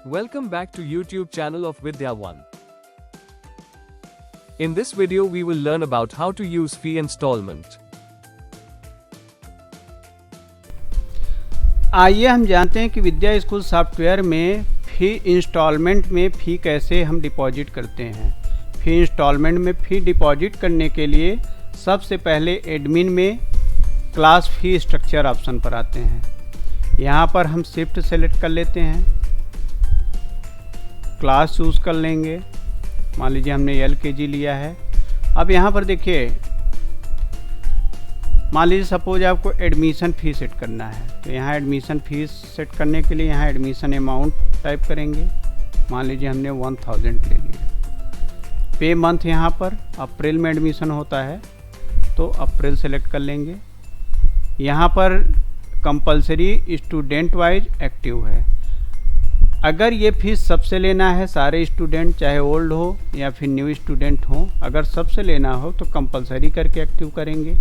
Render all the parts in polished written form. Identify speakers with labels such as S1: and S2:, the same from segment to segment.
S1: Welcome back to YouTube channel of Vidya One. In this video we will learn about how to use fee installment.
S2: आइए हम जानते हैं कि विद्या school software में फ़ी instalment में फ़ी कैसे हम डिपॉजिट करते हैं। फ़ी इंस्टॉलमेंट में फ़ी डिपॉजिट करने के लिए सबसे पहले एडमिन में क्लास फ़ी स्ट्रक्चर ऑप्शन पर आते हैं। यहाँ पर हम शिफ्ट सेलेक्ट कर लेते हैं, क्लास चूज़ कर लेंगे। मान लीजिए हमने LKG लिया है। अब यहाँ पर देखिए, मान लीजिए सपोज आपको एडमिशन फ़ी सेट करना है, तो यहाँ एडमिशन फ़ीस सेट करने के लिए यहाँ एडमिशन अमाउंट टाइप करेंगे। मान लीजिए हमने 1000 ले लिया। पे मंथ यहाँ पर अप्रैल में एडमिशन होता है तो अप्रैल सेलेक्ट कर लेंगे। यहाँ पर कंपलसरी स्टूडेंट वाइज एक्टिव है। अगर ये फीस सबसे लेना है, सारे स्टूडेंट चाहे ओल्ड हो या फिर न्यू स्टूडेंट हो, अगर सबसे लेना हो तो कंपलसरी करके एक्टिव करेंगे,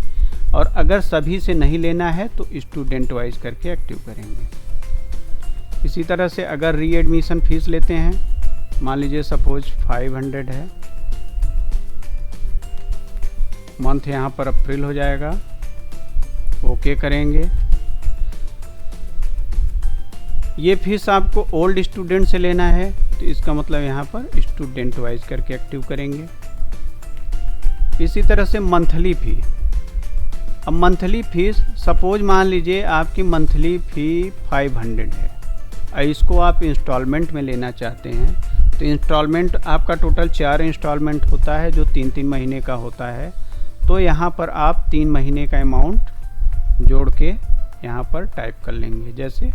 S2: और अगर सभी से नहीं लेना है तो स्टूडेंट वाइज करके एक्टिव करेंगे। इसी तरह से अगर री एडमिशन फीस लेते हैं, मान लीजिए सपोज 500 है, मंथ यहाँ पर अप्रैल हो जाएगा, ओके करेंगे। ये फीस आपको ओल्ड स्टूडेंट से लेना है तो इसका मतलब यहाँ पर स्टूडेंट वाइज करके एक्टिव करेंगे। इसी तरह से मंथली फ़ी। अब मंथली फीस सपोज मान लीजिए आपकी मंथली फ़ी 500 है और इसको आप इंस्टॉलमेंट में लेना चाहते हैं, तो इंस्टॉलमेंट आपका टोटल 4 इंस्टॉलमेंट होता है जो 3-3 महीने का होता है। तो यहाँ पर आप 3 महीने का अमाउंट जोड़ के यहाँ पर टाइप कर लेंगे। जैसे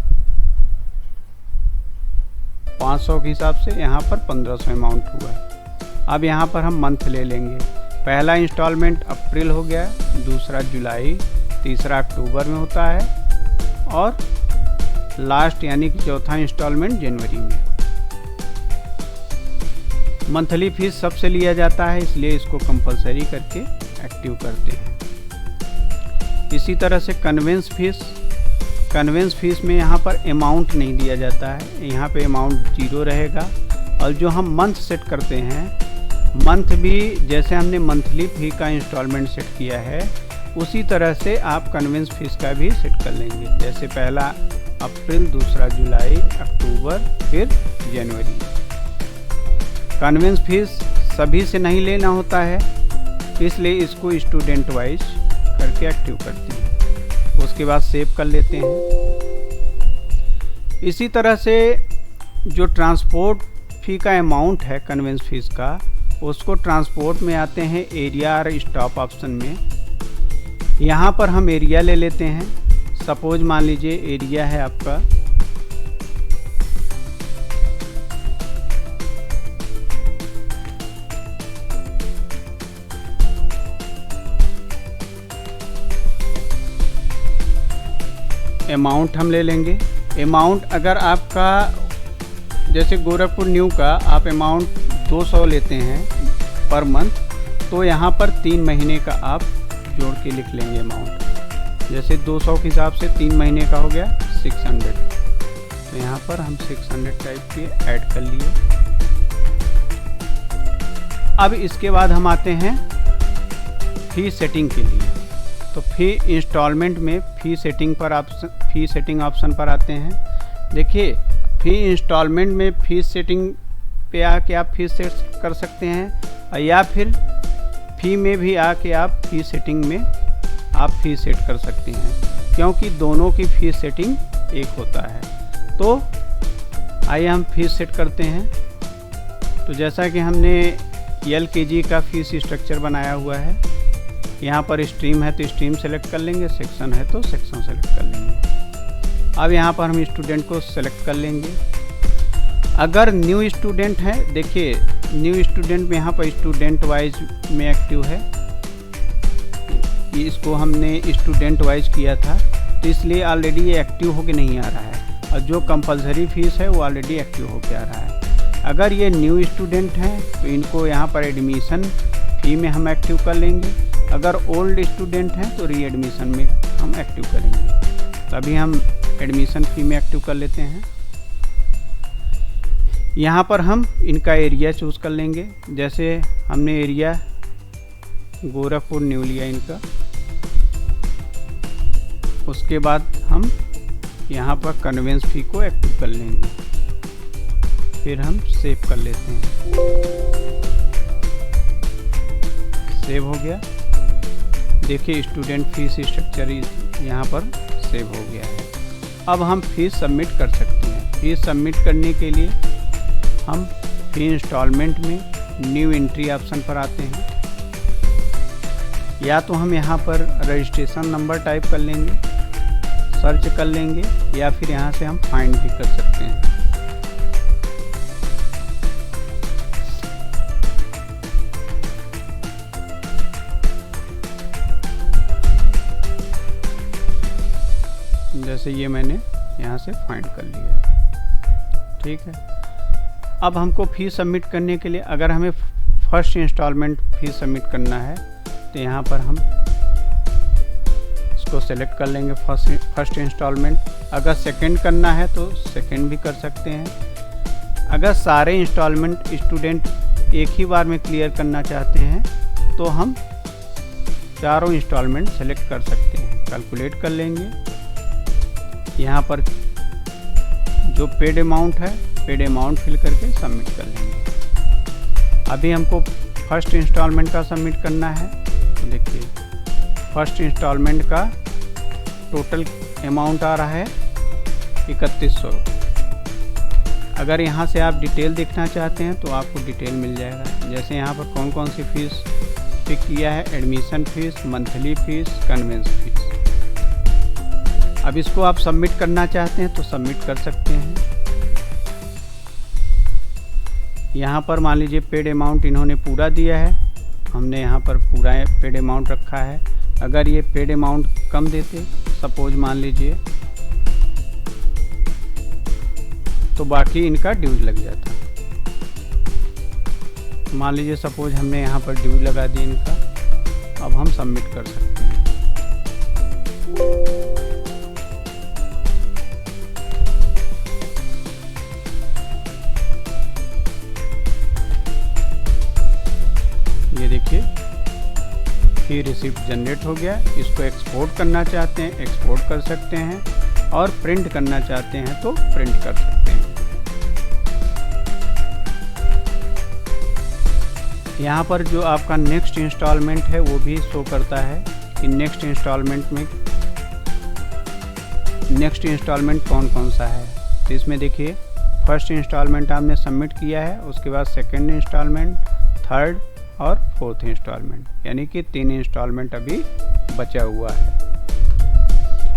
S2: 500 के हिसाब से यहाँ पर 1500 अमाउंट हुआ है। अब यहाँ पर हम मंथ ले लेंगे। पहला इंस्टॉलमेंट अप्रैल हो गया, दूसरा जुलाई, तीसरा अक्टूबर में होता है और लास्ट यानी कि चौथा इंस्टॉलमेंट जनवरी में। मंथली फीस सबसे लिया जाता है, इसलिए इसको कंपलसरी करके एक्टिव करते हैं। इसी तरह से कन्वेंस फीस। कन्वेंस फीस में यहाँ पर अमाउंट नहीं दिया जाता है, यहाँ पे अमाउंट 0 रहेगा। और जो हम मंथ सेट करते हैं, मंथ भी जैसे हमने मंथली फ़ी का इंस्टॉलमेंट सेट किया है उसी तरह से आप कन्वेंस फीस का भी सेट कर लेंगे। जैसे पहला अप्रैल, दूसरा जुलाई, अक्टूबर, फिर जनवरी। कन्वेंस फीस सभी से नहीं लेना होता है, इसलिए इसको स्टूडेंट वाइज करके एक्टिव करते हैं। उसके बाद सेव कर लेते हैं। इसी तरह से जो ट्रांसपोर्ट फ़ी का अमाउंट है कन्वेंस फीस का, उसको ट्रांसपोर्ट में आते हैं एरिया और स्टॉप ऑप्शन में। यहाँ पर हम एरिया ले लेते हैं। सपोज मान लीजिए एरिया है आपका अमाउंट हम ले लेंगे। अमाउंट अगर आपका जैसे गोरखपुर न्यू का आप अमाउंट 200 लेते हैं पर मंथ, तो यहाँ पर 3 महीने का आप जोड़ के लिख लेंगे अमाउंट। जैसे 200 के हिसाब से 3 महीने का हो गया 600, तो यहाँ पर हम 600 टाइप के ऐड कर लिए। अब इसके बाद हम आते हैं फ़ी सेटिंग के लिए। तो फ़ी इंस्टॉलमेंट में फ़ी सेटिंग ऑप्शन पर आते हैं। देखिए, फ़ी इंस्टॉलमेंट में फ़ीस सेटिंग पे आके आप फीस सेट कर सकते हैं, या फिर फ़ी में भी आके आप फ़ी सेटिंग में आप फ़ी सेट कर सकते हैं, क्योंकि दोनों की फ़ीस सेटिंग एक होता है। तो आइए हम फ़ीस सेट करते हैं। तो जैसा कि हमने LKG का फ़ीस स्ट्रक्चर बनाया हुआ है, यहाँ पर स्ट्रीम है तो स्ट्रीम सेलेक्ट कर लेंगे, सेक्शन है तो सेक्शन सेलेक्ट कर लेंगे। अब यहाँ पर हम स्टूडेंट को सेलेक्ट कर लेंगे। अगर न्यू स्टूडेंट है, देखिए न्यू स्टूडेंट में यहाँ पर स्टूडेंट वाइज में एक्टिव है, इसको हमने स्टूडेंट वाइज किया था तो इसलिए ऑलरेडी ये एक्टिव होके नहीं आ रहा है, और जो कंपलसरी फीस है वो ऑलरेडी एक्टिव होके आ रहा है। अगर ये न्यू स्टूडेंट हैं तो इनको यहाँ पर एडमिशन फ़ी में हम एक्टिव कर लेंगे। अगर ओल्ड स्टूडेंट हैं तो री एडमिशन में हम एक्टिव करेंगे। तभी हम एडमिशन फ़ी में एक्टिव कर लेते हैं। यहाँ पर हम इनका एरिया चूज़ कर लेंगे। जैसे हमने एरिया गोरखपुर न्यू लिया इनका, उसके बाद हम यहाँ पर कन्वेंस फी को एक्टिव कर लेंगे, फिर हम सेव कर लेते हैं। सेव हो गया। देखिए स्टूडेंट फीस स्ट्रक्चर यहाँ पर सेव हो गया है। अब हम फीस सबमिट कर सकते हैं। फीस सबमिट करने के लिए हम फी इंस्टॉलमेंट में न्यू एंट्री ऑप्शन पर आते हैं। या तो हम यहाँ पर रजिस्ट्रेशन नंबर टाइप कर लेंगे, सर्च कर लेंगे, या फिर यहाँ से हम फाइंड भी कर सकते हैं। जैसे ये मैंने यहाँ से फाइंड कर लिया। ठीक है। अब हमको फीस सबमिट करने के लिए, अगर हमें फर्स्ट इंस्टॉलमेंट फीस सबमिट करना है तो यहाँ पर हम इसको सेलेक्ट कर लेंगे, फर्स्ट इंस्टॉलमेंट। अगर सेकंड करना है तो सेकंड भी कर सकते हैं। अगर सारे इंस्टॉलमेंट स्टूडेंट एक ही बार में क्लियर करना चाहते हैं तो हम चारों इंस्टॉलमेंट सेलेक्ट कर सकते हैं। कैलकुलेट कर लेंगे। यहाँ पर जो पेड अमाउंट है, पेड अमाउंट फिल करके सबमिट कर लेंगे। अभी हमको फर्स्ट इंस्टॉलमेंट का सबमिट करना है। तो देखिए फर्स्ट इंस्टॉलमेंट का टोटल अमाउंट आ रहा है 3100। अगर यहाँ से आप डिटेल देखना चाहते हैं तो आपको डिटेल मिल जाएगा। जैसे यहाँ पर कौन कौन सी फीस पिक किया है, admission fees, monthly fees, conveyance fees. अब इसको आप सबमिट करना चाहते हैं तो सबमिट कर सकते हैं। यहाँ पर मान लीजिए पेड अमाउंट इन्होंने पूरा दिया है, हमने यहाँ पर पूरा पेड अमाउंट रखा है। अगर ये पेड अमाउंट कम देते, सपोज मान लीजिए, तो बाकी इनका ड्यूज लग जाता। मान लीजिए सपोज हमने यहाँ पर ड्यूज लगा दिया इनका। अब हम सबमिट कर सकते हैं। ये देखिए फी रिसिप्ट जनरेट हो गया। इसको एक्सपोर्ट करना चाहते हैं एक्सपोर्ट कर सकते हैं, और प्रिंट करना चाहते हैं तो प्रिंट कर सकते हैं। यहाँ पर जो आपका नेक्स्ट इंस्टॉलमेंट है वो भी शो करता है कि नेक्स्ट इंस्टॉलमेंट में नेक्स्ट इंस्टॉलमेंट कौन कौन सा है। तो इसमें देखिए फर्स्ट इंस्टॉलमेंट आपने सबमिट किया है, उसके बाद सेकंड इंस्टॉलमेंट, थर्ड और फोर्थ इंस्टॉलमेंट, यानी कि 3 इंस्टॉलमेंट अभी बचा हुआ है।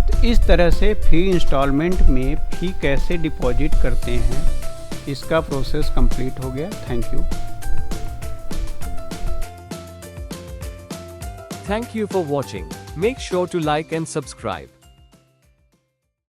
S2: तो इस तरह से फी इंस्टॉलमेंट में फी कैसे डिपॉजिट करते हैं, इसका प्रोसेस कंप्लीट हो गया। Thank you.
S1: Thank you for watching. Make sure to like and subscribe.